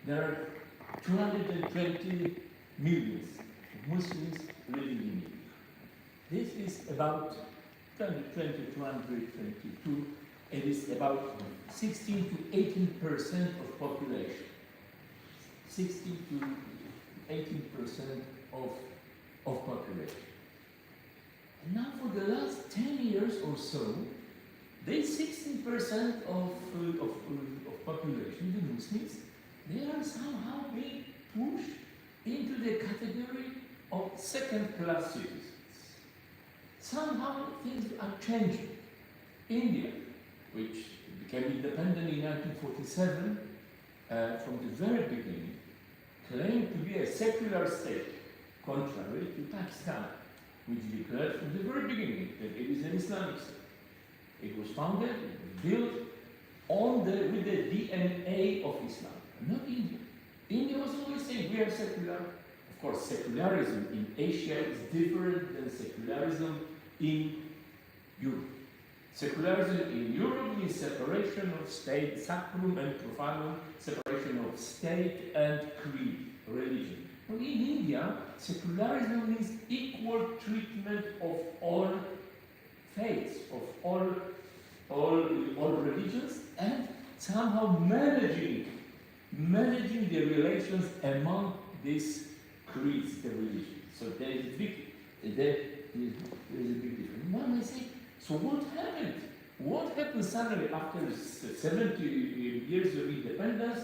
there are 220 million Muslims living in India. This is about 220, 222. It is about 16 to 18% of population. 16 to 18% of population. And now for the last 10 years or so, these 16% of population, the Muslims, they are somehow being pushed into the category of second-class citizens. Somehow things are changing. India, which became independent in 1947, from the very beginning, claimed to be a secular state, contrary to Pakistan, which declared from the very beginning that it is an Islamic state. It was founded, it was built with the DNA of Islam, not India. India was always saying we are secular. Of course, secularism in Asia is different than secularism in Europe. Secularism in Europe means separation of state, sacrum and profanum, separation of state and creed, religion. But in India, secularism means equal treatment of all faiths, of all religions, and somehow managing the relations among these creeds, the religions. So there is a big difference. One may say, so what happened? What happened suddenly after 70 years of independence?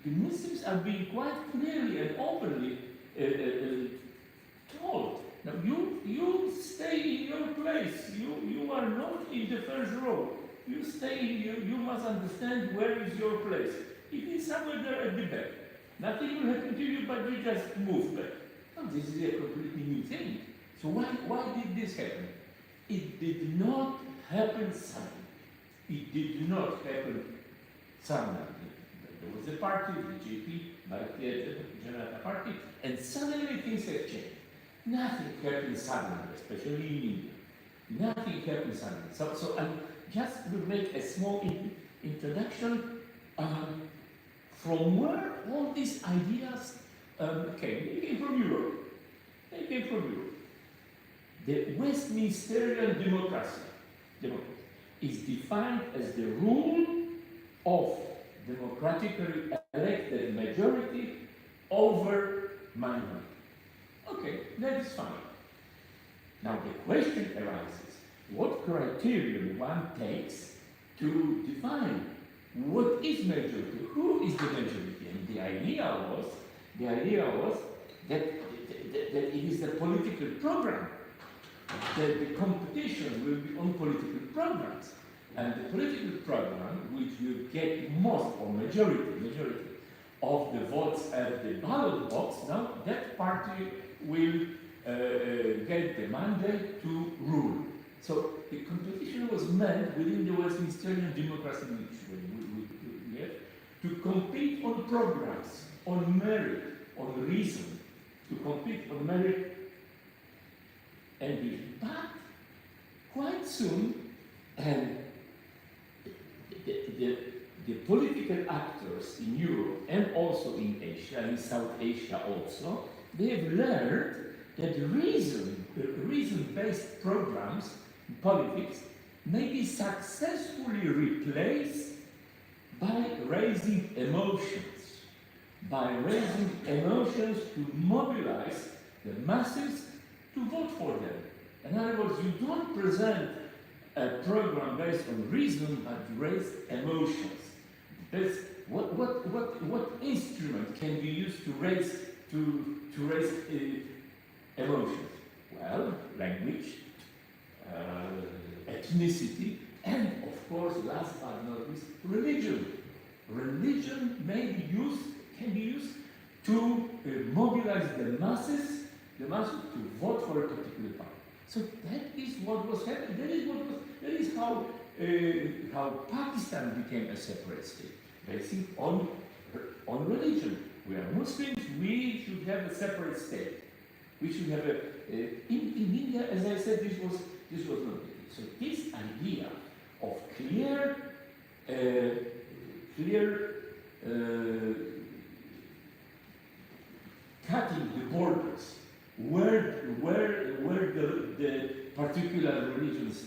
The Muslims are being quite clearly and openly told, now you stay in your place, you are not in the first row. You stay in you must understand where is your place. It is somewhere there at the back. Nothing will happen to you, but you just move back. Oh, this is a completely new thing. So why did this happen? It did not happen suddenly. It did not happen suddenly. There was a party, the BJP, Bharatiya Janata Party, and suddenly things have changed. Nothing happened suddenly, especially in India. Nothing happened suddenly. So I just will make a small introduction from where all these ideas came. They came from Europe. The Westminster democracy is defined as the rule of democratically elected majority over minority. Okay, that is fine. Now the question arises, what criterion one takes to define what is majority, who is the majority? And the idea was that it is a political program, that the competition will be on political programs. And the political program which will get most or majority of the votes at the ballot box, now that party will get the mandate to rule. So the competition was meant within the Westminster democracy which we have to compete on programs, on merit, on reason, to compete on merit and vision. But quite soon, and the political actors in Europe and also in Asia, in South Asia also, they have learned that reason-based programs in politics may be successfully replaced by raising emotions to mobilize the masses to vote for them. In other words, you don't present a program based on reason, but raise emotions. That's what instrument can be used to raise emotions? Well, language, ethnicity, and of course, last but not least, religion. Religion can be used to mobilize the masses to vote for a particular party. So that is what was happening. That is how Pakistan became a separate state, based on religion. We are Muslims. We should have a separate state. We should have in India, as I said, this was not the case. So this idea of clear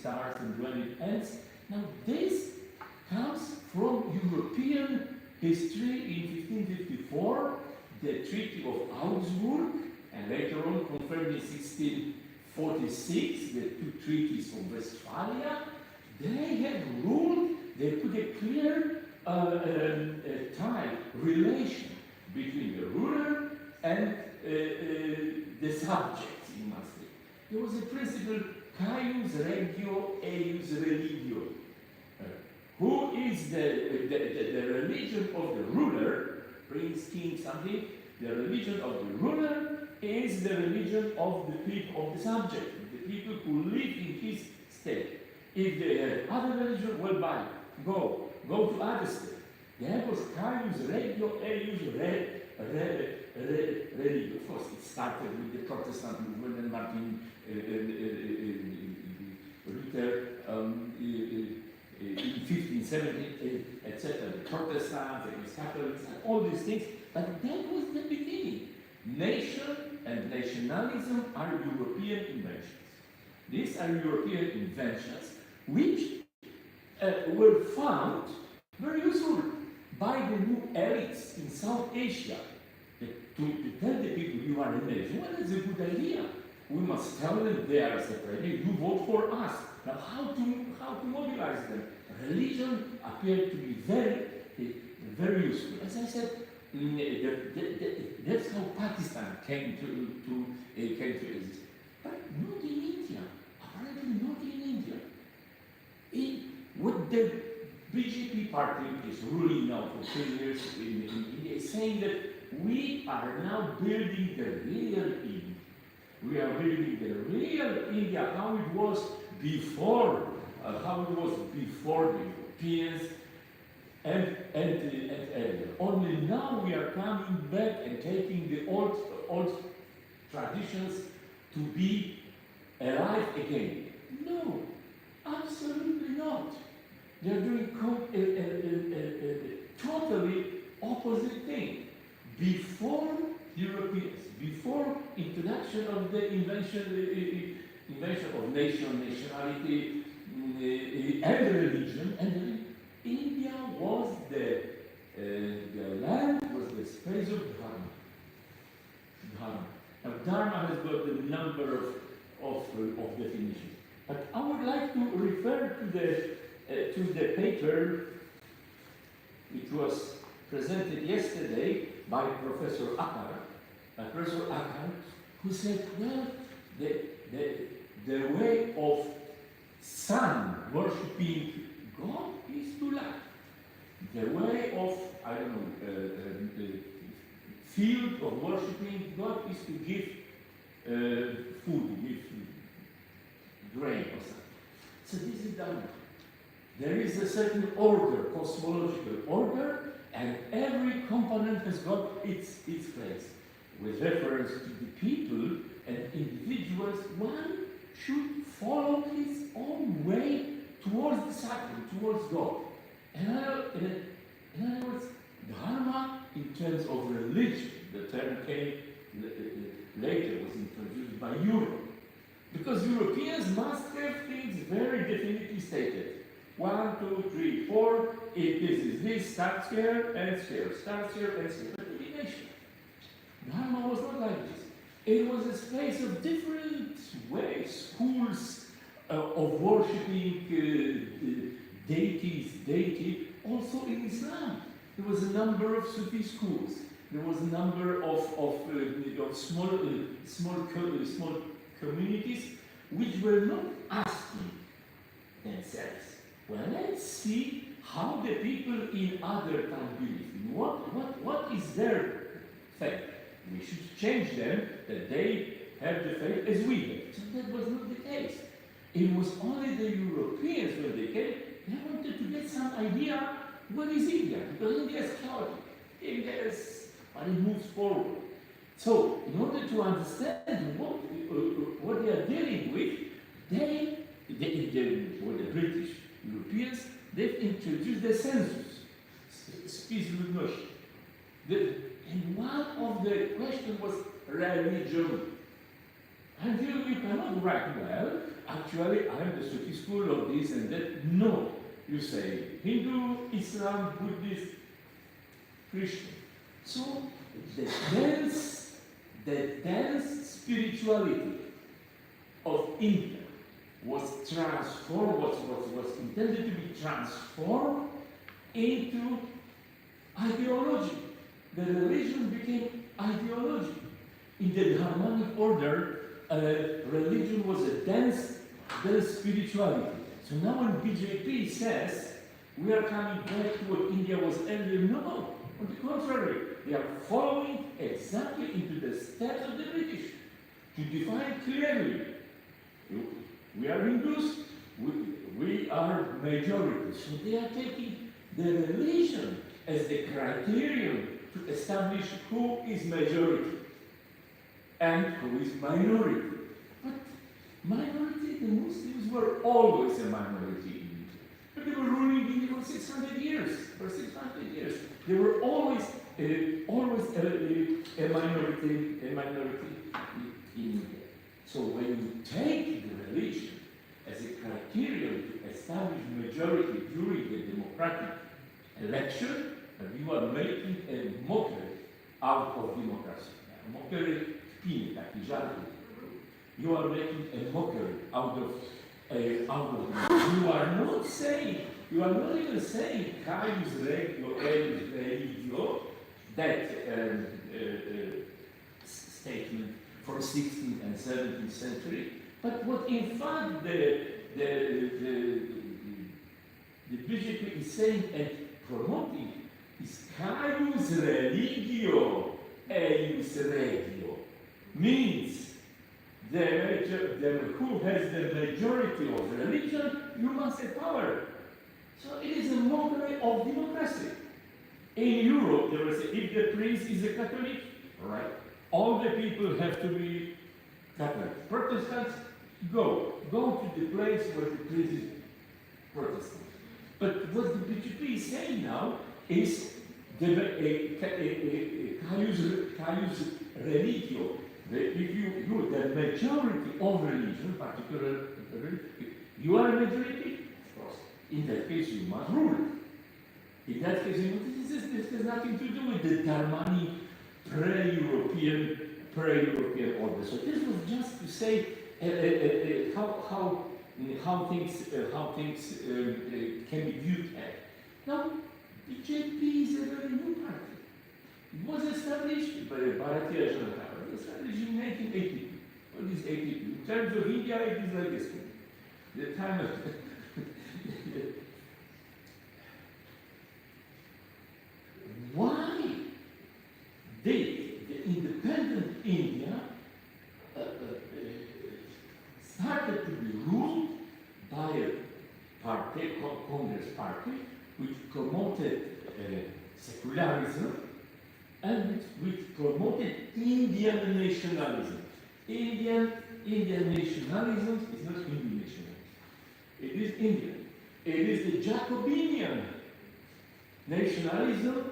starts and when it ends. Now this comes from European history in 1554, the Treaty of Augsburg, and later on confirmed in 1646, the two treaties of Westphalia. They have ruled, they put a clear relation between the ruler and the subject in Maastricht. There was a principle, caius regio, eius religio. Who is the religion of the ruler, prince, king, something? The religion of the ruler is the religion of the people, of the subject, the people who live in his state. If they have other religion, well, bye, go to other state. There was caius regio, eius religio. Of course, it started with the Protestant movement and Martin Luther in 1570, etc. The Protestants, the Catholics, and all these things. But that was the beginning. Nation and nationalism are European inventions. These are European inventions which were found very useful by the new elites in South Asia. To tell the people you are a nation, well, that's a good idea. We must tell them they are separated. You vote for us. Now, how to mobilize them? Religion appeared to be very useful. As I said, that's how Pakistan came to exist. But not in India. Apparently not in India. What the BJP party is ruling now for 10 years in India is saying that we are now building the real India. We are building the real India, how it was before the Europeans and earlier. Only now we are coming back and taking the old traditions to be alive again. No, absolutely not. They are doing totally opposite thing. Before Europeans, before introduction of the invention of nationality and religion, India was the land, was the space of Dharma. Now Dharma has got a number of definitions. But I would like to refer to the paper which was presented yesterday by Professor Akar, who said, well, the way of sun worshipping God is to laugh. The way of, the field of worshipping God is to give food, give grain or something. So this is Dharma. There is a certain order, cosmological order, and every component has got its place. With reference to the people and individuals, one should follow his own way towards the sacred, towards God. In other words, Dharma in terms of religion, the term came later, was introduced by Europe. Because Europeans must have things very definitely stated. 1, 2, 3, 4, if this is this, starts here, ends here, starts here, ends here. But the nation. Dharma was not like this. It was a space of different ways, schools of worshipping deity. Also in Islam, there was a number of Sufi schools. There was a number of small communities which were not asking themselves, well, let's see how the people in other time believe. What is their faith? We should change them that they have the faith as we have. So that was not the case. It was only the Europeans when they came, they wanted to get some idea what is India, because India is chaotic. India is, but it moves forward. So, in order to understand what they are dealing with, the British Europeans, they've introduced the census, spis ludności. And one of the questions was religion. And you cannot write, well, actually I am the Sufi school of this and that. No. You say Hindu, Islam, Buddhist, Christian. So the dense spirituality of India was transformed, was intended to be transformed into ideology. The religion became ideology. In the harmonic order, religion was a dense spirituality. So now when BJP says we are coming back to what India was earlier, no, on the contrary, they are following exactly into the steps of the British to define clearly, we are Hindus, we are majority. So they are taking the religion as the criterion to establish who is majority and who is minority. But minority, the Muslims were always a minority in India. But they were ruling India for 600 years. They were always a minority in India. So when you take the religion as a criterion to establish majority during the democratic election, you are making a mockery out of democracy. A mockery, taki żart. You are making a mockery out of you are not saying, you are not even saying Caius Regio, Eius Religio, that statement from 16th and 17th century, but what in fact the BJP is saying and promoting is Caius Religio, Eius Regio, means who has the majority of religion, you must have power. So it is a mockery of democracy. In Europe, there was if the prince is a Catholic, right, all the people have to be Catholic. Protestants, go to the place where the prince is Protestant. But what the BJP is saying now is Caius Religio. If the majority of religion, particular religion, you are a majority, of course. In that case, you must rule. In that case, this has nothing to do with the Dharmani pre-European order. So this was just to say how things can be viewed at. Now, BJP is a very new party. It was established by Bharatiya Janata Party, established in 1982. What is 82? In terms of India, it is like this. The time of why did the independent India started to be ruled by a party, Congress party, which promoted secularism and which promoted Indian nationalism. Indian nationalism is not Hindu nationalism. It is Indian. It is the Jacobean nationalism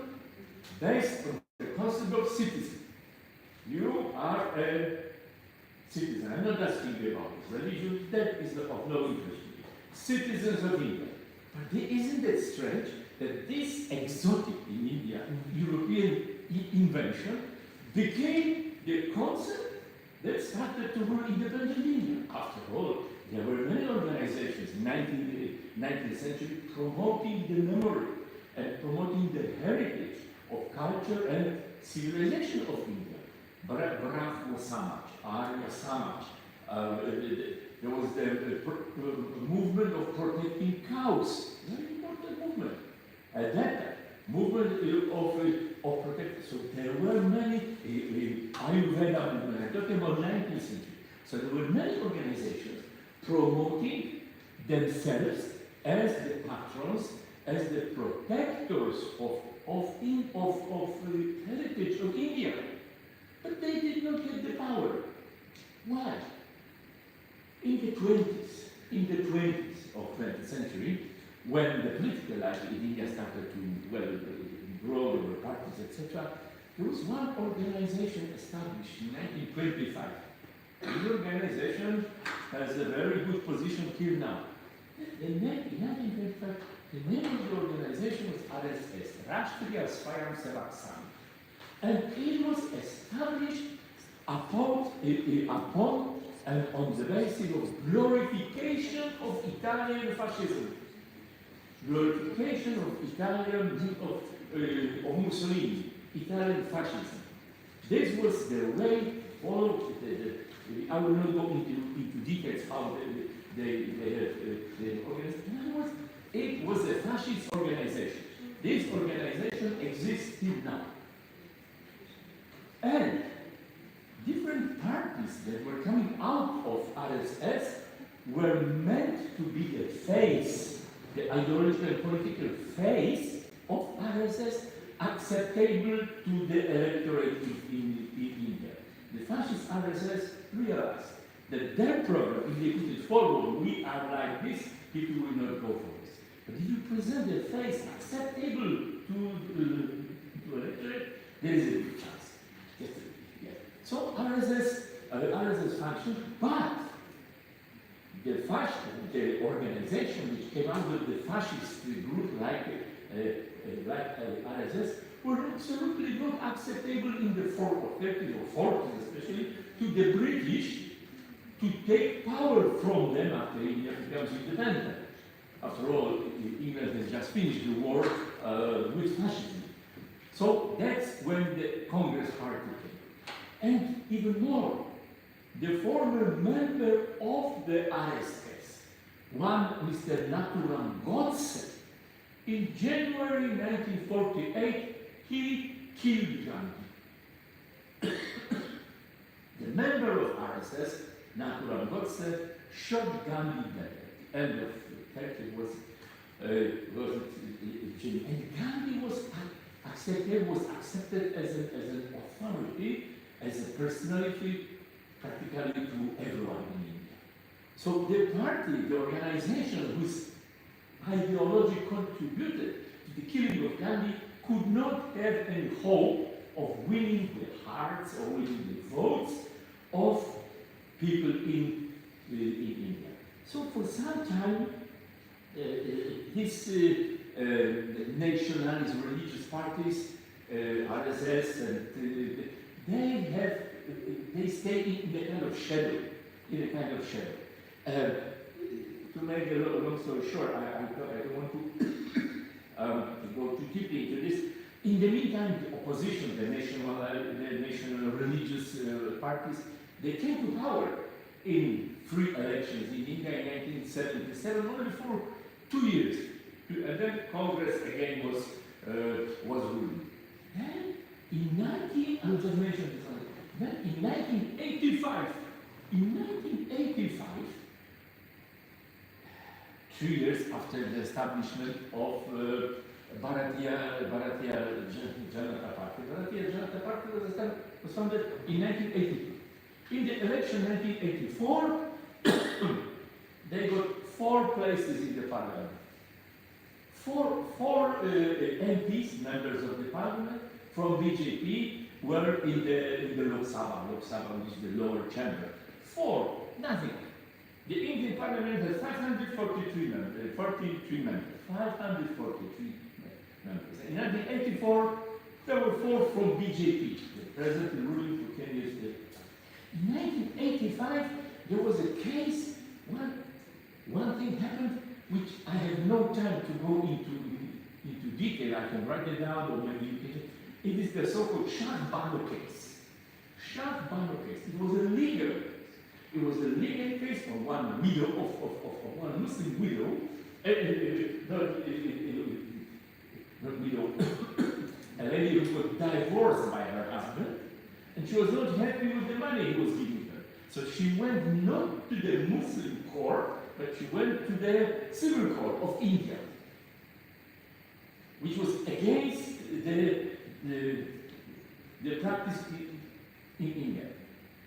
based on the concept of citizen. You are a citizen. I'm not asking you about religion. That is of no interest to me. Citizens of India. But isn't it strange that this exotic in India, European invention, became the concept that started to rule independent India? After all, there were many organizations in the 19th century promoting the memory and promoting the heritage of culture and civilization of India. Brahmo Samaj, Arya Samaj. There was the movement of protecting cows, very important movement. At that time, movement of protection. So there were many Ayurveda movement. I'm talking about 19th century. So there were many organizations promoting themselves as the patrons, as the protectors of the heritage of India. But they did not get the power. Why? In the 20s of 20th century, when the political life in India started to grow, there were parties, etc., there was one organization established in 1925, This organization has a very good position here now. In 1925, the name of the organization was RSS, Rashtriya Swayamsevak Sangh. And it was established upon and on the basis of glorification of Italian fascism, glorification of Mussolini, Italian fascism. This was the way followed. I will not go into details how they organized. In other words, it was a fascist organization. This organization exists till now. And different parties that were coming out of RSS were meant to be the face, the ideological and political face of RSS, acceptable to the electorate in India. The fascist RSS realized that their program, if they put it forward, we are like this, people will not go for this. But if you present a face acceptable to electorate, there is a big chance. So RSS functioned, but the organization which came out of the fascist group like RSS were absolutely not acceptable in the 30s or 40s especially to the British to take power from them after India becomes independent. After all, England has just finished the war with fascism. So that's when the Congress Party came. And even more, the former member of the RSS, one Mr. Naturam Godse, in January 1948, he killed Gandhi. The member of RSS, Naturam Godse, shot Gandhi dead. End of the text, it was and Gandhi was accepted as an authority, as a personality, practically to everyone in India. So the party, the organization whose ideology contributed to the killing of Gandhi could not have any hope of winning the hearts or winning the votes of people in India. So for some time, these nationalist religious parties, RSS, and they stay in a kind of shadow, To make a long story short, I don't want to go too deeply into this. In the meantime, the opposition, the national religious parties, they came to power in free elections in India in 1977, only for 2 years. And then Congress again was ruling. Then I will just mention this one. Then in 1985, 2 years after the establishment of Bharatiya Janata Party. Bharatiya Janata Party was founded in 1982. In the election 1984, they got 4 places in the parliament. Four MPs, members of the parliament, from BJP were in the Lok Sabha. Lok Sabha is the lower chamber. 4, nothing. The Indian parliament has 543 members. 543 members. In 1984, there were 4 from BJP, the present ruling for 10 years. In 1985, there was a case. One thing happened which I have no time to go into detail. I can write it down, or maybe you can. It is the so-called Shah Bano case. Shah Bano case. It was a legal case. It was a legal case of one widow, of one Muslim widow, not widow, a lady who was divorced by her husband, and she was not happy with the money he was giving her. So she went not to the Muslim court, but she went to the civil court of India, which was against the practice in India.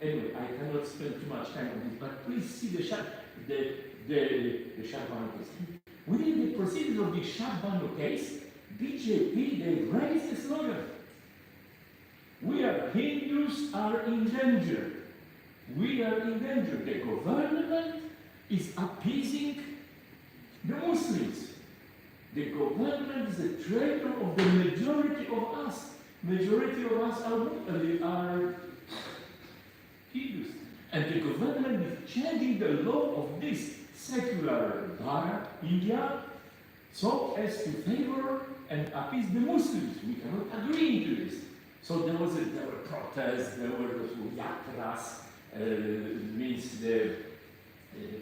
Anyway, I cannot spend too much time on this, but please see the Shah Bano case. Within the proceedings of the Shah Bano case, BJP, they raised the slogan, "We are Hindus are in danger." we are in danger. The government is appeasing the Muslims. The government is a traitor of the majority of us. Majority of us are Hindus. And the government is changing the law of this secular Bharat, India, so as to favor and appease the Muslims. We cannot agree to this. So there were protests, there were yatras, means the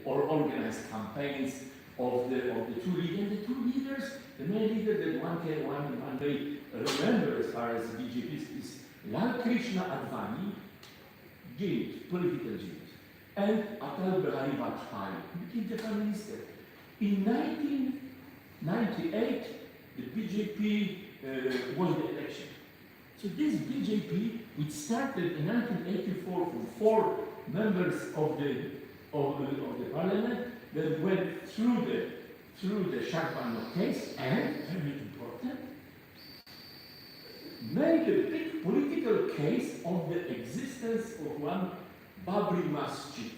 organized campaigns of the two leaders. And the two leaders, the main leader that one may remember as far as BJP is Lal Krishna Advani, genius, political genius, and Atal Bihari Vajpayee, became the prime minister. In 1998, the BJP won the election. So this BJP, which started in 1984 from 4 members of the parliament, that went through the Shahbano case, and very important, made a big political case of the existence of one Babri Masjid.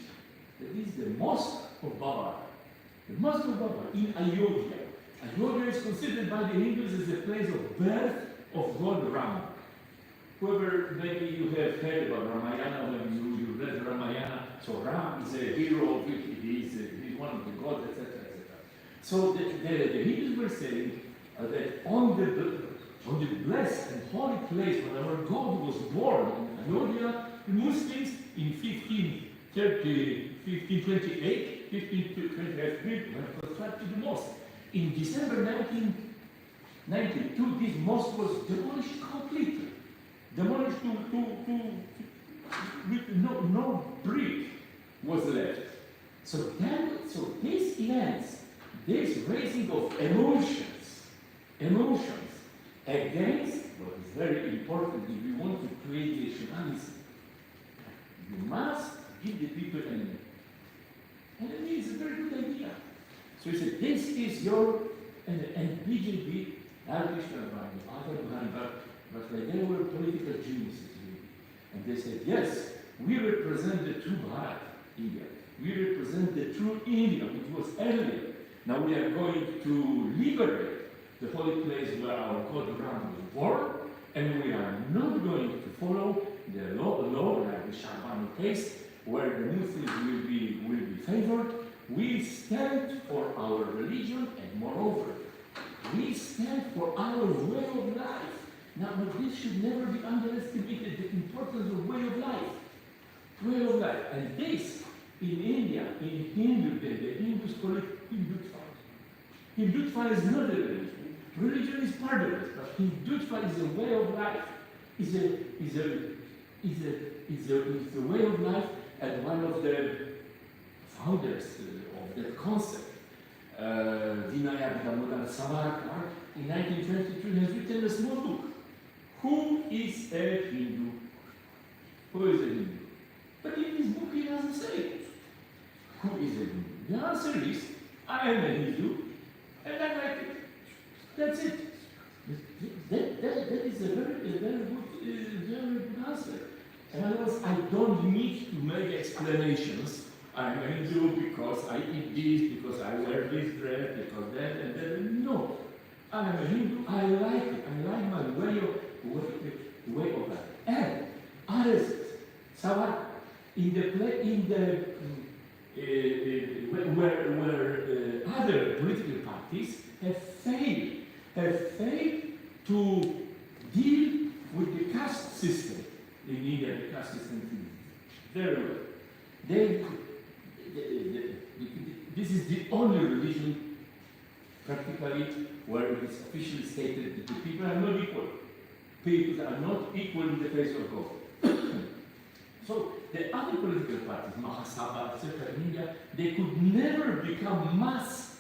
That is the Mosque of Babar. The Mosque of Babar in Ayodhya. Ayodhya is considered by the Hindus as the place of birth of God Rama. Whoever, maybe you have heard about Ramayana, when you read Ramayana, so Ram is a hero, he's one of the gods, etc., etc. So the Hindus were saying that on the blessed and holy place where our God was born in Ayodhya, the Muslims in 1528 were constructed the mosque. In December 1992, this mosque was demolished completely. Demolished with no brick was left. So these events, this raising of emotions against what is very important if you want to create nationalism, you must give the people enemy. Enemy is a very good idea. So he said, this is your, and BJP, but they were political geniuses, really. And they said, yes, we represent the true Bharat, India. We represent the true India, which was earlier. Now we are going to liberate the holy place where our God Ram was born, and we are not going to follow the law like the Shahbano case, where the Muslims will be favored. We stand for our religion, and moreover, we stand for our way of life. Now, this should never be underestimated, the importance of way of life. Way of life. And this, in India, in Hindu, the Hindus call it Hindutva. Hindutva is not a religion. Religion is part of it, but Hindutva is a way of life. Is a way of life, and one of the founders of that concept, Vinayak Damodar Savarkar, in 1922 has written a small book. Who is a Hindu? Who is a Hindu? But in this book he doesn't say who is a Hindu. The answer is, I am a Hindu, and I like it. That's it. That is a very good answer. And I don't need to make explanations. I'm a Hindu because I eat this, because I wear this dress, because that and that. No. I am a Hindu. I like it. I like my way of life. And others, Savarkar, where other political parties have failed to deal with the caste system. In India, the caste system is very well. This is the only religion, practically, where it is officially stated that the people are not equal. People are not equal in the face of God. So the other political parties, Mahasabha, etc., in India, they could never become mass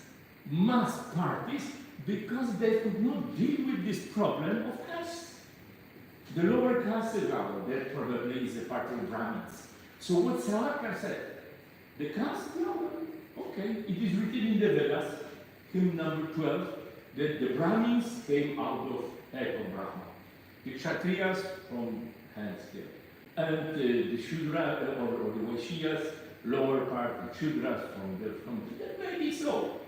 parties because they could not deal with this problem of caste. The lower caste is that probably is a part of Brahmins. So what Savarkar said, the caste, okay, it is written in the Vedas, hymn number 12, that the Brahmins came out of head of Brahma. The Kshatriyas from hands here. and the Shudras or the Vaishyas, lower part, the Shudras from that may be so.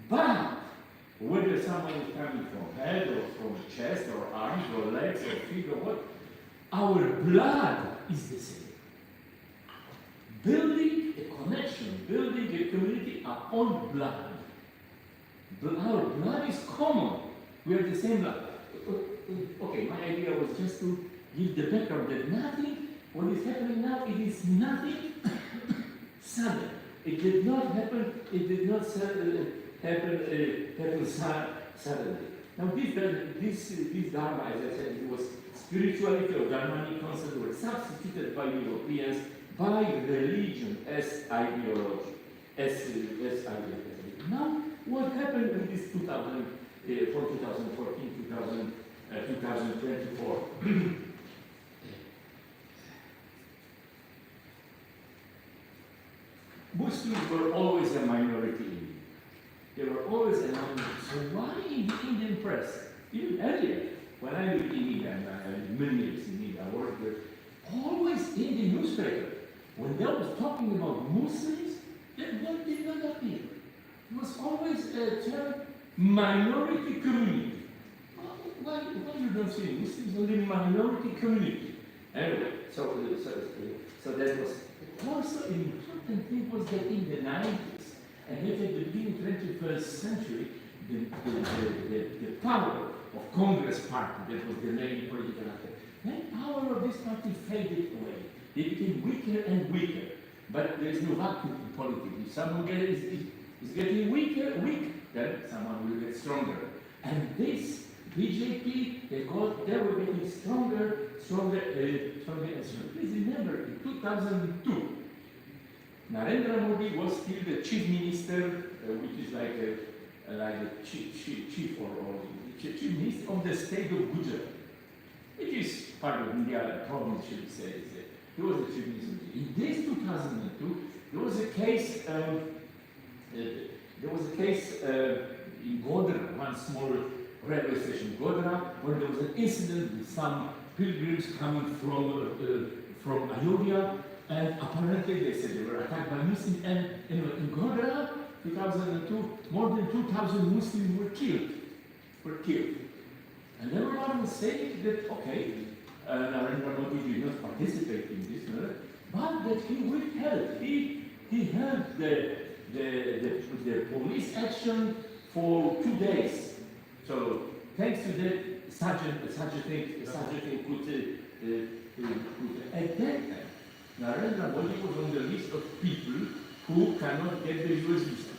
But whether someone is coming from head or from chest or arms or legs or feet or what, our blood is the same. Building a connection, building a community upon blood. Our blood is common. We are the same blood. Okay, my idea was just to give the background that nothing, what is happening now, it is nothing sudden. It did not happen, it did not happen suddenly. Now this Dharma, as I said, it was spirituality or Dharmanic concepts were substituted by Europeans by religion as ideology, as ideology. Now, what happened in this 2000, from 2014 to 2024? Muslims were always a minority in India. They were always a minority. So why in the Indian press, even earlier, when I lived in India, and I had many years in India, I worked there, always in the newspaper, when they was talking about Muslims, that word did not appear. It was always a term minority community. Why you don't say Muslims only minority community? Anyway, so that was also an important thing was that in the 90s and yet at the beginning of the 21st century, the power of Congress Party, that was the main political actor, that power of this party faded away. They became weaker and weaker. But there is no vacuum in politics. If someone is getting weaker, then someone will get stronger. And this BJP, they were getting stronger and stronger. Please remember, in 2002, Narendra Modi was still the chief minister, which is like a chief minister of the state of Gujarat, which is part of India, province, should say. He was the chief minister. In this 2002, there was a case. In Godra, one small railway station, Godra, where there was an incident with some pilgrims coming from Ayodhya, and apparently they said they were attacked by Muslims. And anyway, in Godra, 2002, more than 2,000 Muslims were killed. And everyone was saying that, okay, Narendra Modi did not participate in this, but that he withheld. He held the police action for 2 days. So thanks to that, such a thing could at that time, Narendra Modi was on the list of people who cannot get the US visa.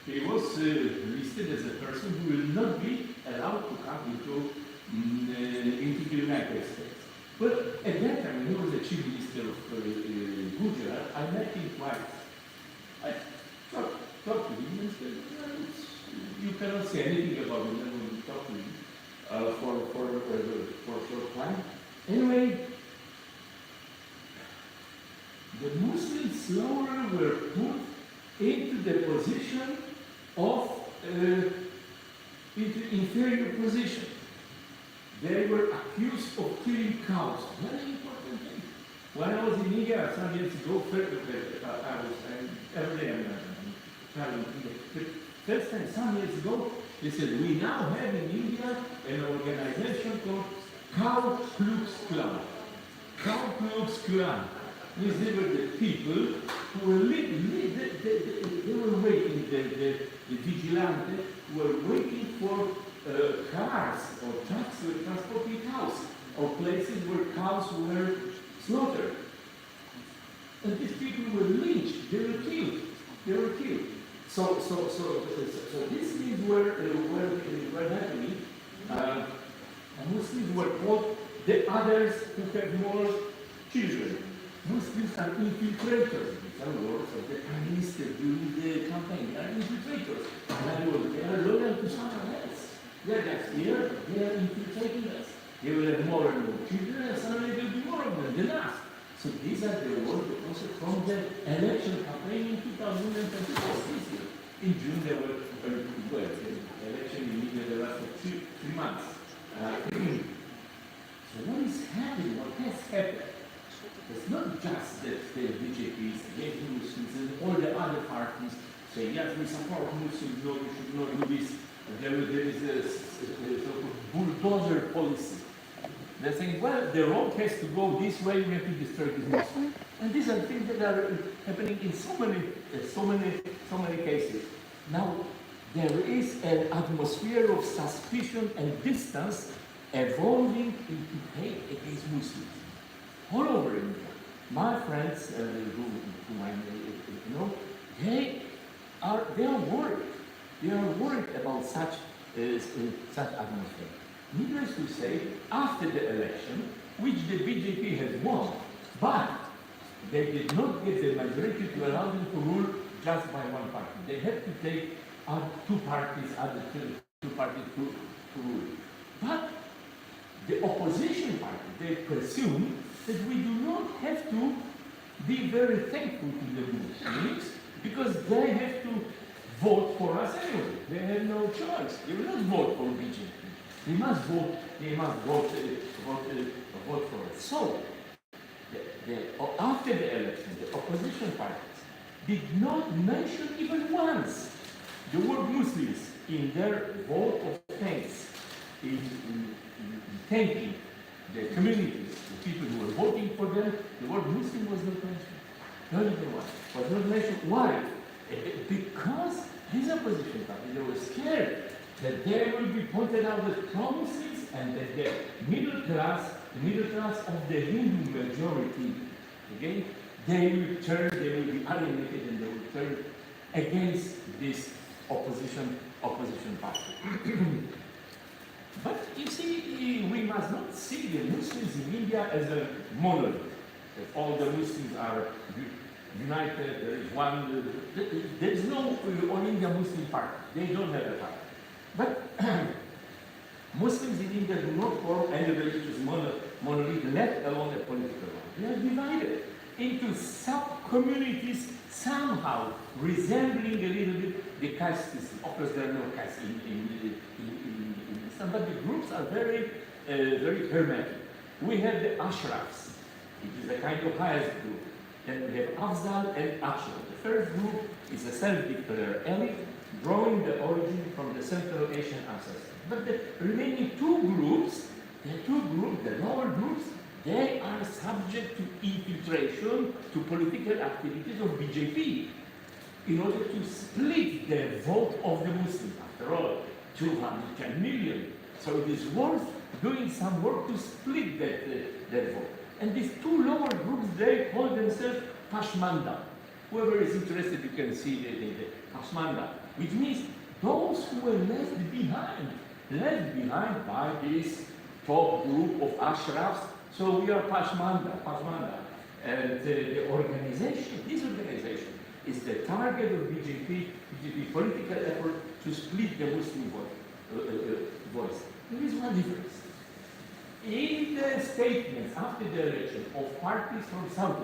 He was listed as a person who will not be allowed to come into the United States. But at that time, when he was the chief minister of Gujarat, I met him twice. I talked to him and said, you cannot say anything about him when you talk to him for a short time. Anyway, the Muslims slowly were put into the position of into inferior position. They were accused of killing cows. Very important thing. When I was in India some years ago, every day I'm traveling. The first time, some years ago, they said, we now have in India an organization called Cow Klux Klan. Cow Klux Klan. These were the people who were they were waiting, the vigilante were waiting for cars or trucks were transporting cows, or places where cows were slaughtered. And these people were lynched, they were killed. So these things were happening, and Muslims were called the others who have more children. Muslims are infiltrators. These are words of the Prime Minister during the campaign. They are infiltrators. They are loyal to someone else. They are just here, they are infiltrating us. They will have more and more children, and suddenly there will be more of them than us. So these are the words also from the election campaign in 2024. This year. In June there were the election in India the last 3 months. So what is happening? What has happened? It's not just that the BJP is against Muslims and all the other parties say, yes, we support Muslims, no, we should not do this. There is a sort of bulldozer policy. They're saying, well, the road has to go this way, we have to destroy this Muslim. And these are things that are happening in so many cases. Now, there is an atmosphere of suspicion and distance evolving into hate against Muslims all over India. My friends whom I know, they are worried. They are worried about such atmosphere. Needless to say, after the election, which the BJP has won, but they did not get the majority to allow them to rule just by one party. They had to take two parties to rule. But the opposition party, they presume that we do not have to be very thankful to the Muslims because they have to vote for us anyway. They have no choice. They will not vote for BJP. They must vote. They must vote for us. So, after the election, the opposition parties did not mention even once the word Muslims in their vote of thanks, in thanking the communities, the people who were voting for them. The word Muslim was not mentioned. Not even one. Was not mentioned. Why? Because these opposition parties, they were scared that they will be pointed out as pro-Muslims and that the middle class of the Hindu majority, again, they will be alienated and they will turn against this opposition party. But you see, we must not see the Muslims in India as a monolith. That all the Muslims are united, there is one, there is no All India Muslim party. They don't have a party. But Muslims in India do not form any religious monolith, let alone a political one. They are divided into sub-communities somehow resembling a little bit the caste system. Of course, there are no castes in Islam, but the groups are very hermetic. We have the Ashrafs, which is a kind of highest group. Then we have Afzal and Ashraf. The first group is a self-declared elite, drawing the origin from the Central Asian ancestors. But the remaining two groups, the lower groups, they are subject to infiltration to political activities of BJP in order to split the vote of the Muslims. After all, 210 million. So it is worth doing some work to split that vote. And these two lower groups, they call themselves Pashmanda. Whoever is interested, you can see the Pashmanda, which means those who were left behind by this top group of Ashrafs. So we are Pashmanda. And this organization is the target of BJP political effort to split the Muslim voice. There is one difference. In the statements after the election of parties from South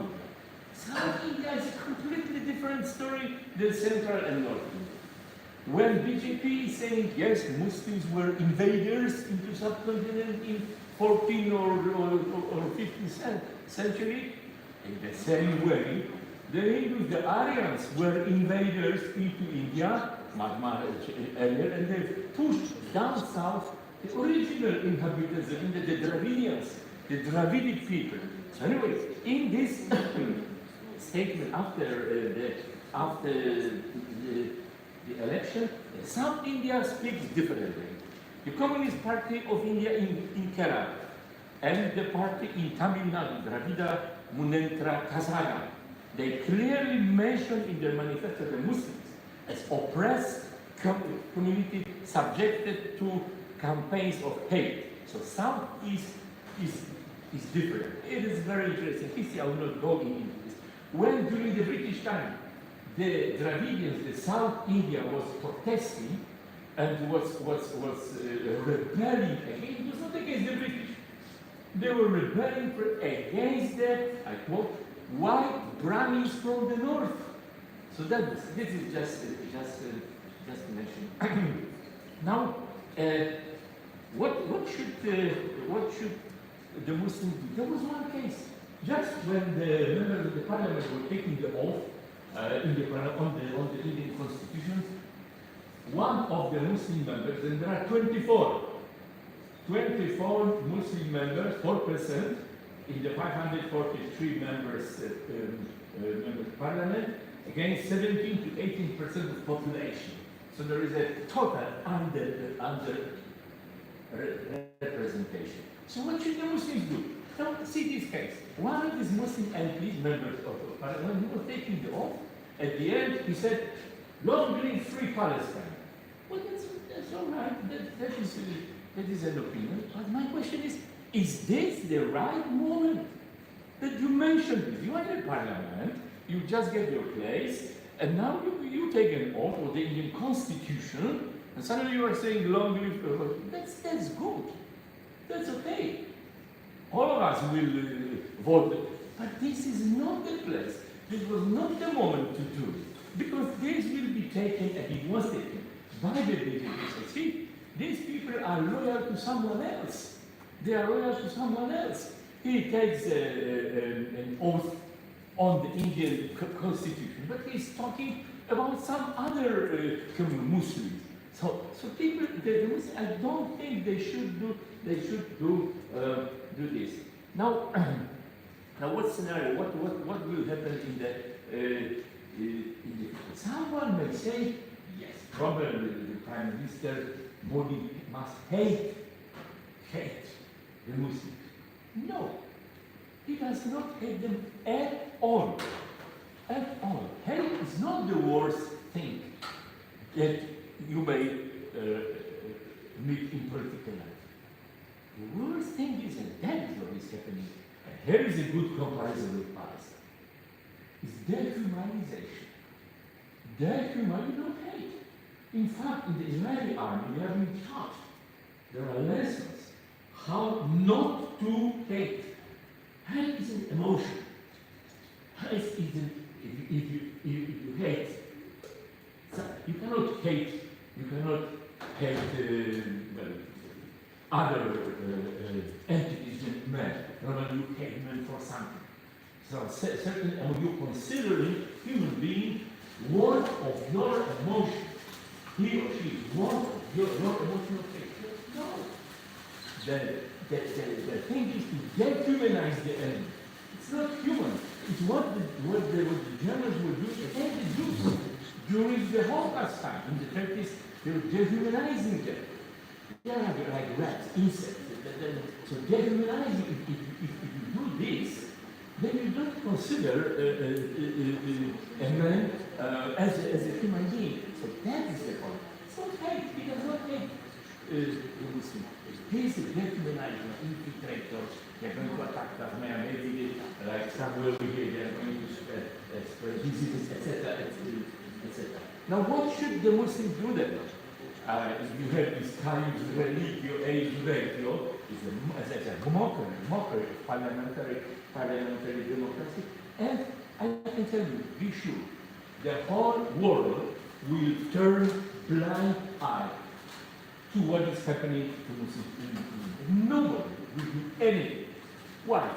India is a completely different story than Central and North India. When BJP is saying, yes, Muslims were invaders into subcontinent in 14th or 15th century, in the same way, the Hindus, the Aryans, were invaders into India, earlier, and they pushed down south the original inhabitants of India, the Dravidians, the Dravidic people. So anyway, in this statement after the election, South India speaks differently. The Communist Party of India in Kerala and the party in Tamil Nadu, Dravida Munnetra Kazhaga, they clearly mention in their manifesto the Muslims as oppressed community subjected to campaigns of hate. So South is different. It is very interesting. History, I will not go into this. When during the British time, the Dravidians, the South India was protesting and was rebelling against, it was not against the British. They were rebelling against the, I quote, white Brahmins from the north. So this is just to mention. Now, what should the Muslims do? There was one case just when the members of the parliament were taking the oath on the Indian constitution, one of the Muslim members, and there are 24 Muslim members, 4% in the 543 members parliament, against 17 to 18% of population. So there is a total under representation. So what should the Muslims do? Now see this case. One of these Muslim MPs, members of parliament, who was taking the oath, at the end he said, "Long live free Palestine." Well, that's all right. That is an opinion. But my question is this the right moment that you mentioned this? You are in parliament, you just get your place, and now you take an oath of the Indian constitution, and suddenly you are saying long live. That's good. That's okay. All of us will vote. But this is not the place. This was not the moment to do it. Because this will be taken, and it was taken, by the BJP. See, these people are loyal to someone else. They are loyal to someone else. He takes an oath on the Indian constitution, but he's talking about some other Muslims. So people, the Muslims, I don't think they should do this. Now, what scenario? What will happen in the future? Someone may say, yes, probably the Prime Minister Modi must hate the Muslims. No, he does not hate them at all. At all. Hate is not the worst thing that you may meet in political life. The worst thing is, and that is what is happening, and here is a good comparison with Palestine, is dehumanization. You don't hate. In fact, in the Israeli army, we have been taught, there are lessons how not to hate. Hate is an emotion. Hate is if you hate, so you cannot hate other entities than men. Rather, you hate men for something. So certainly, you considering human being worth of your emotion. He or she is worth of your emotional state. No. The thing is to dehumanize the enemy. It's not human. It's what the Germans were doing against the Jews during the Holocaust time. In the 30s, they were dehumanizing them. They are like rats, insects. So dehumanizing, if you do this, then you don't consider a man as a human being. So that is the point. It's not hate. He does not hate the Muslim. He's a dehumanizing, infiltrator. They're going to attack that man, maybe like somewhere over here, they're going to spread diseases, etc., etc. Now, what should the Muslims do then? If you have this kind of religio, is a mockery of parliamentary democracy. And I can tell you, be sure, the whole world will turn blind eye to what is happening to Muslims. Nobody will do anything. Why?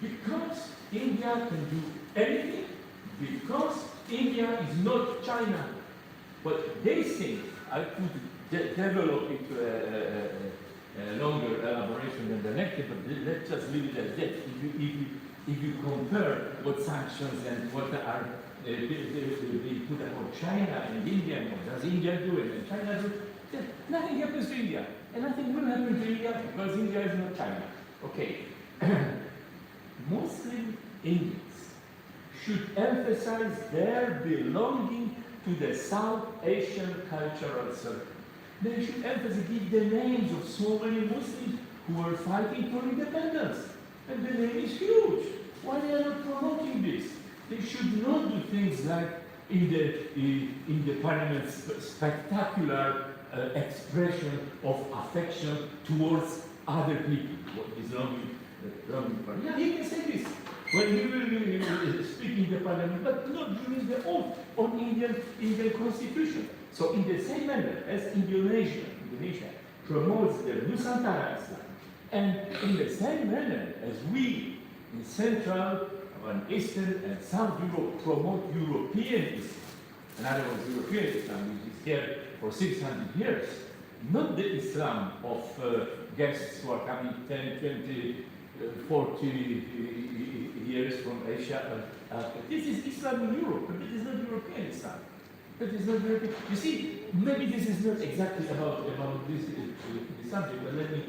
Because India can do anything. Because India is not China. But they think, I could develop into a longer elaboration than the lecture, but let's just leave it as that. If you compare what sanctions and what are being put upon China and India, and what does India do and China do, then nothing happens to India. And nothing will happen to India because India is not China. Okay. Muslim Indians should emphasize their belonging to the South Asian cultural circle. They should emphasize, give the names of so many Muslims who are fighting for independence. And the name is huge. Why they are not promoting this? They should not do things like in the parliament's spectacular expression of affection towards other people. What is wrong with yeah, he can say this when he will speak in the parliament, but not during the oath on Indian constitution. So in the same manner as Indonesia promotes the Nusantara Islam, and in the same manner as we in Central and Eastern and South Europe promote Europeanism. In other words, European Islam, which is here for 600 years, not the Islam of guests who are coming 10, 20, 40 years from Asia. This is Islam in Europe, but it is not European Islam. That is not European. You see, maybe this is not exactly about this subject, but let me.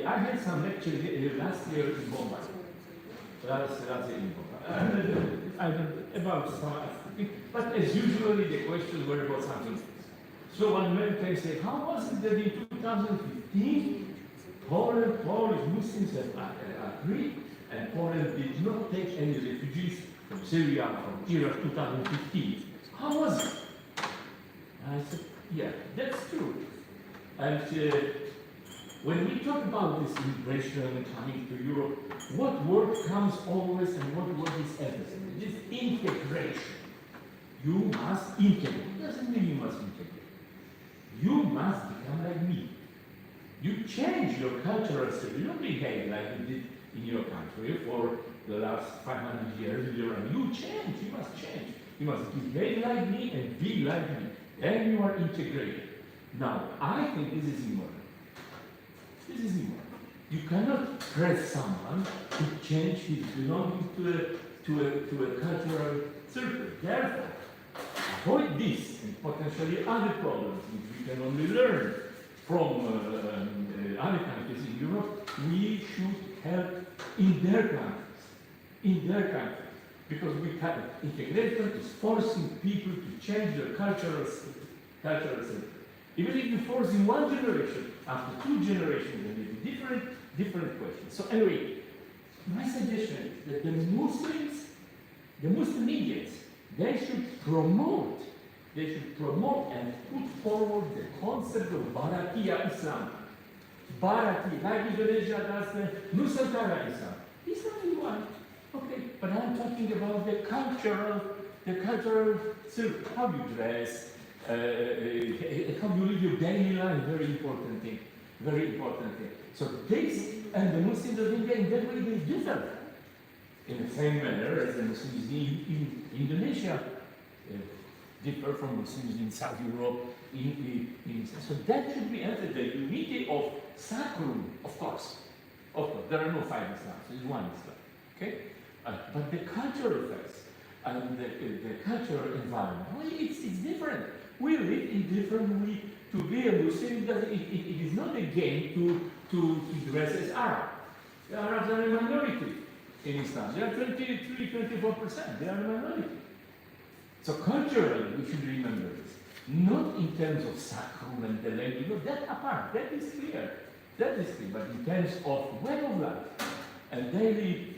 I had some lecture last year in Bombay. Last year in Bombay. About some, but as usually the questions were about something else. So one man can say, how was it that in 2015 Polish Muslims have agreed and Poland did not take any refugees from Syria, from Iraq 2015? How was it? And I said, yeah, that's true. And when we talk about this immigration coming to Europe, what word comes always and what word is emphasized? It is integration. You must integrate. It doesn't mean you must integrate. You must become like me. You change your cultural style. You don't behave like you did in your country for the last 500 years. You change. You must change. You must behave like me and be like me. Then you are integrated. Now, I think this is immoral. This is immoral. You cannot press someone to change his belonging to a cultural circle. Therefore, avoid this and potentially other problems which we can only learn from other countries in Europe. We should help in their countries. In their countries. Because we can integration is forcing people to change their cultural circle. Even if you force in one generation, after 2 generations, there may be different questions. So anyway, my suggestion is that the Muslims, the Muslim Indians, they should promote and put forward the concept of Bharatiya Islam. Bharati, like Indonesia does the Nusantara Islam. Islam is one. Okay, but I'm talking about the cultural circle, how you dress, how you live your daily life, very important thing. So this and the Muslims of India in that way they differ. In the same manner as the Muslims in Indonesia differ from Muslims in South Europe. So that should be answered. The unity of sacrum, of course. There are no 5 Islams, there is one Islam. Okay? But the cultural effects and the cultural environment, well, it's different. We live in different ways. To be a Muslim, it is not a game to dress as Arab. The Arabs are a minority in Islam. They are 23-24%. They are a minority. So culturally, we should remember this. Not in terms of sacrum and the language, no, that apart, that is clear. But in terms of way of life and daily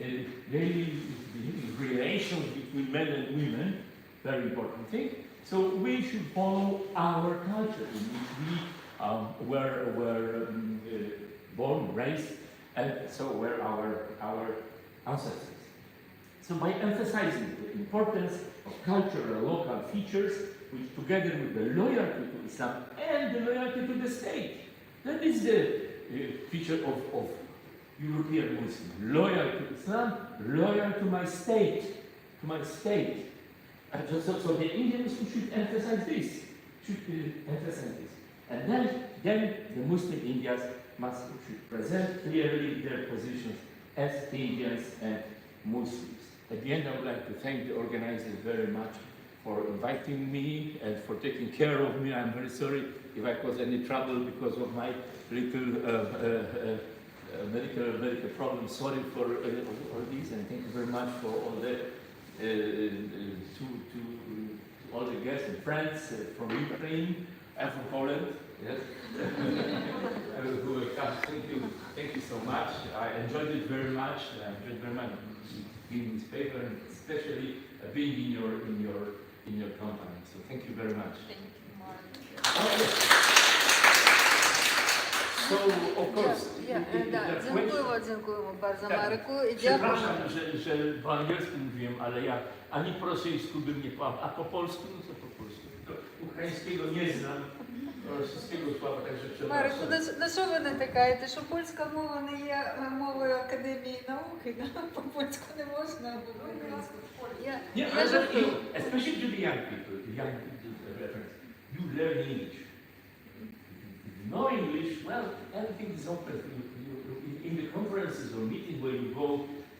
relations between men and women, very important thing. So we should follow our culture in which we were born, raised, and so were our ancestors. So by emphasizing the importance of cultural local features, which together with the loyalty to Islam and the loyalty to the state, that is the feature of European Muslim. Loyal to Islam, loyal to my state, So the Indians should emphasize this, And then the Muslim Indians should present clearly their positions as Indians and Muslims. At the end, I would like to thank the organizers very much for inviting me and for taking care of me. I'm very sorry if I caused any trouble because of my little medical problems. Sorry for all these, and thank you very much for all the to all the guests and friends from Ukraine and from Poland. Yes. Thank you so much. I enjoyed it very much. Being this paper, and especially being in your company. So thank you very much. Thank you, Mark. So of course. Dziękuję bardzo, Marku. Przepraszam, że po angielsku mówiłem, ale ja ani po rosyjsku bym nie powiedział, a po polsku, no co po polsku? To ukraińskiego nie znam. Російського слова, так що це Марку, на що ви натикаєте? Що польська мова не є мовою Академії науки, да? По-польську не можна, або по-українську. Я жартую. Especially to the young people, you learn English. If you know English, well, everything is open. In the conferences or meetings where you go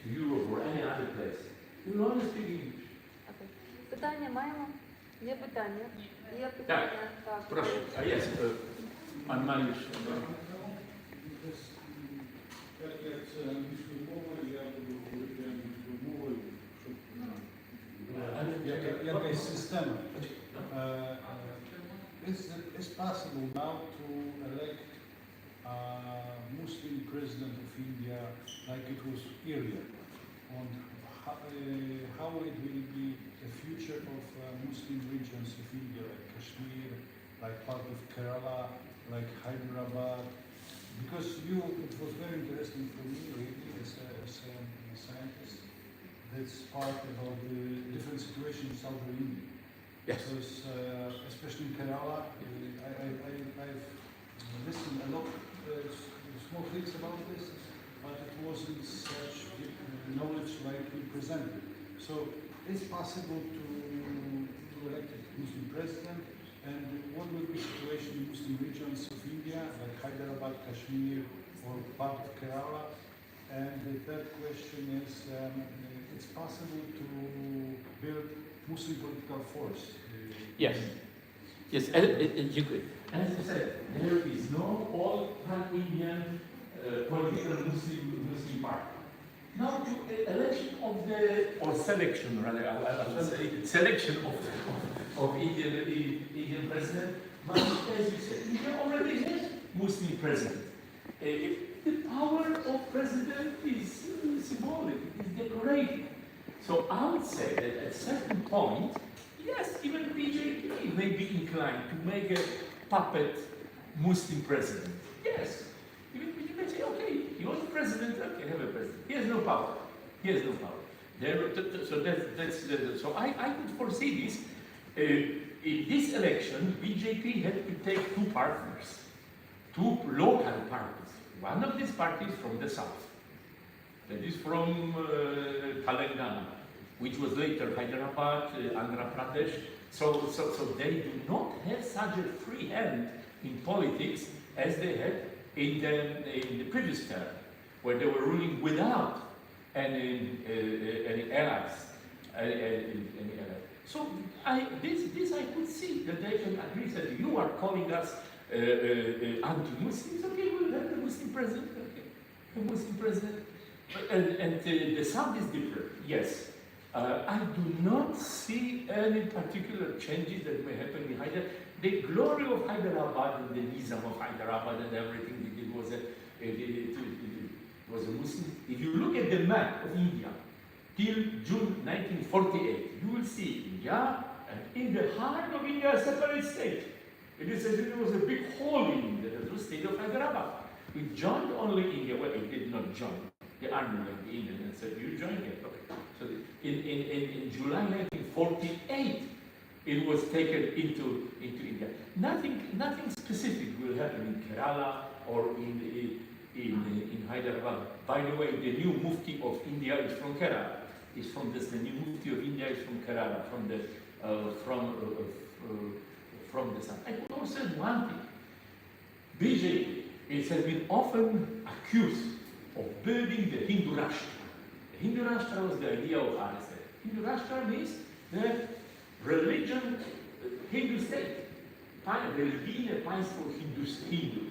to Europe or any other place, you will only speak English. Окей. Питання маємо? Є питання? Є питання. Так. Прошу. А є, пан Mariusz. Так як це англійською мовою, я буду говорити англійською мовою, щоб якась система. It's possible now to elect a Muslim president of India like it was earlier. And how it will be the future of Muslim regions of India, like Kashmir, like part of Kerala, like Hyderabad. Because it was very interesting for me really as a scientist. That's part about the different situation in southern India. Yes. Because especially in Kerala, I've listened a lot, small things about this, but it wasn't such deep knowledge like we presented. So it's possible to elect a Muslim president. And what will be the situation in Muslim regions of India, like Hyderabad, Kashmir, or part of Kerala? And the third question is, it's possible to build Muslim political force. Yes. Yes, and as I said, there is no all pan-Indian political Muslim party. Now, election of the, or selection rather, I should say, selection of Indian president, but as you said, India already has Muslim president. The power of president is symbolic, it is decorated. So I would say that at a certain point, yes, even BJP may be inclined to make a puppet Muslim president. Yes, even you may say, okay, you want a president, okay, have a president. He has no power. He has no power. So I could foresee this. In this election, BJP had to take two partners, two local parties. One of these parties from the south, that is from Telangana, which was later Hyderabad, Andhra Pradesh. So they do not have such a free hand in politics as they had in the previous term, where they were ruling without any allies. So this I could see that they can agree that you are calling us anti-Muslims. Okay, we'll have the Muslim president. Okay, a Muslim president. And the South is different. Yes, I do not see any particular changes that may happen in Hyderabad. The glory of Hyderabad and the Nizam of Hyderabad and everything it was a Muslim. If you look at the map of India, till June 1948, you will see India, and in the heart of India, a separate state. It is as if there was a big hole in India, that was the state of Hyderabad. We joined only India, well, it did not join. The army went to India and said, you join it. Okay. So in July 1948, it was taken into India. Nothing specific will happen in Kerala or in Hyderabad. By the way, the new Mufti of India is from Kerala. The new Mufti of India is from Kerala, from the south. I could also say one thing. BJP has been often accused of building the Hindu Rashtra. The Hindu Rashtra was the idea of RSS. Hindu Rashtra means the religion, Hindu state. Religijne państwo Hindu,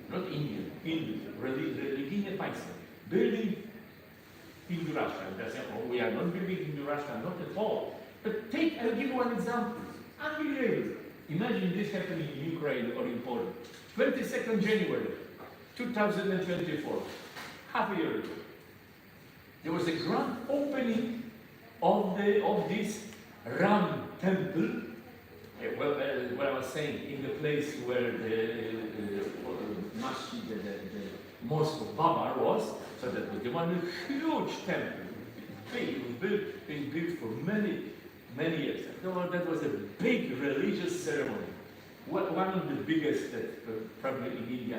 not Indian, Hindu, religijne państwo. Building Hindu Rashtra. They say, oh, we are not building Hindu Rashtra, not at all. But I'll give you one example. Unbelievable. Imagine this happening in Ukraine or in Poland. 22nd January, 2024, half a year ago. There was a grand opening of this Ram temple. What I was saying, in the place where the masjid, the mosque of Babar was, so that was the one huge temple, big, being built for many years. That was a big religious ceremony. one of the biggest that probably in India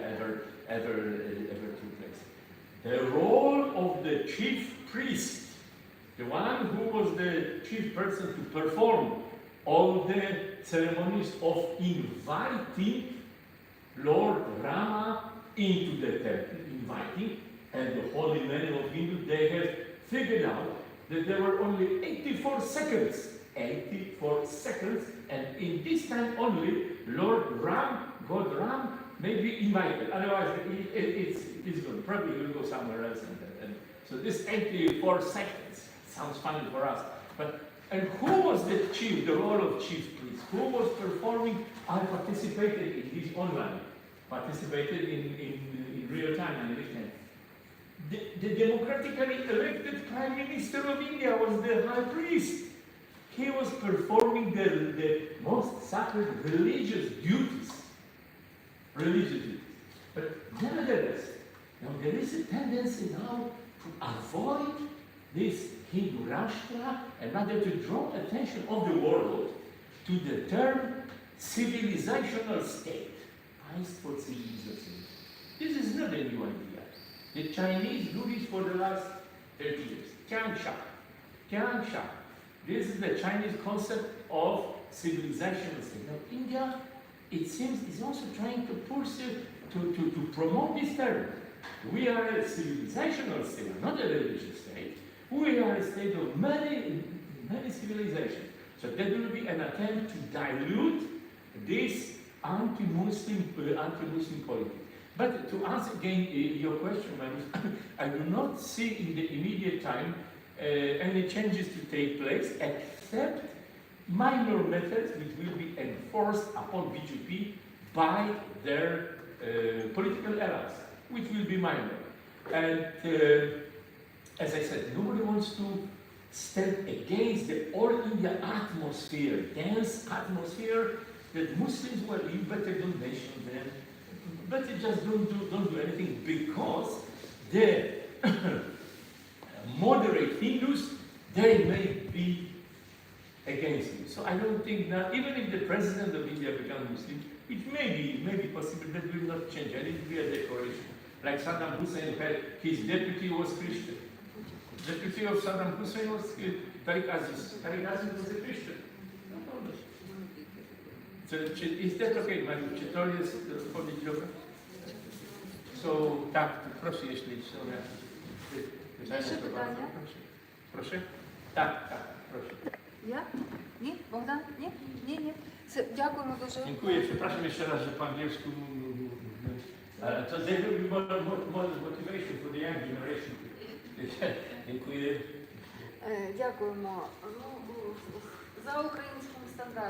ever took place. The role of the chief priest, the one who was the chief person to perform all the ceremonies of inviting Lord Rama into the temple, inviting, and the holy men of Hindu, they have figured out that there were only 84 seconds, and in this time only, Lord Ram, God Ram, may be invited. Otherwise, it's good. Probably he will go somewhere else. And so this 84 seconds sounds funny for us. And who was the role of chief priest? Who was performing? I participated in this online, participated in real time and everything. The democratically elected Prime Minister of India was the High Priest. He was performing the most sacred religious duties. But nevertheless, there is a tendency now to avoid this Hindu Rashtra and rather to draw attention of the world to the term civilizational state. For civilization. This is not a new idea. The Chinese do this for the last 30 years. Tiansha. This is the Chinese concept of civilizational state. Now, India, it seems, is also trying to pursue, to promote this term. We are a civilizational state, not a religious state. We are a state of many civilizations. So there will be an attempt to dilute this anti-Muslim politics. But to answer again your question, Magnus, I do not see in the immediate time any changes to take place, except minor methods which will be enforced upon BJP by their political allies, which will be minor. And as I said, nobody wants to stand against the all-India atmosphere, dense atmosphere that Muslims, well, you better don't mention them, better just don't do anything, because the moderate Hindus, they may be against you. So I don't think now, even if the president of India becomes Muslim, it may be possible that will not change, and it will be a decoration. Like Saddam Hussein had, his deputy was Christian. The deputy of Saddam Hussein was Tariq Aziz. Tariq Aziz was a Christian. No problem. So is that okay, Mariusz? Czy to jest odpowiedź dobra? So, tak, proszę, jeśli są jakieś pytania, to bardzo proszę. Proszę? Tak, proszę. Ja? Nie? Богдан? Nie. Дякуємо дуже. Dziękuję, przepraszam jeszcze raz, że po angielsku so there will be more motivation for the young generation. Dziękuję. Дякуємо. За українську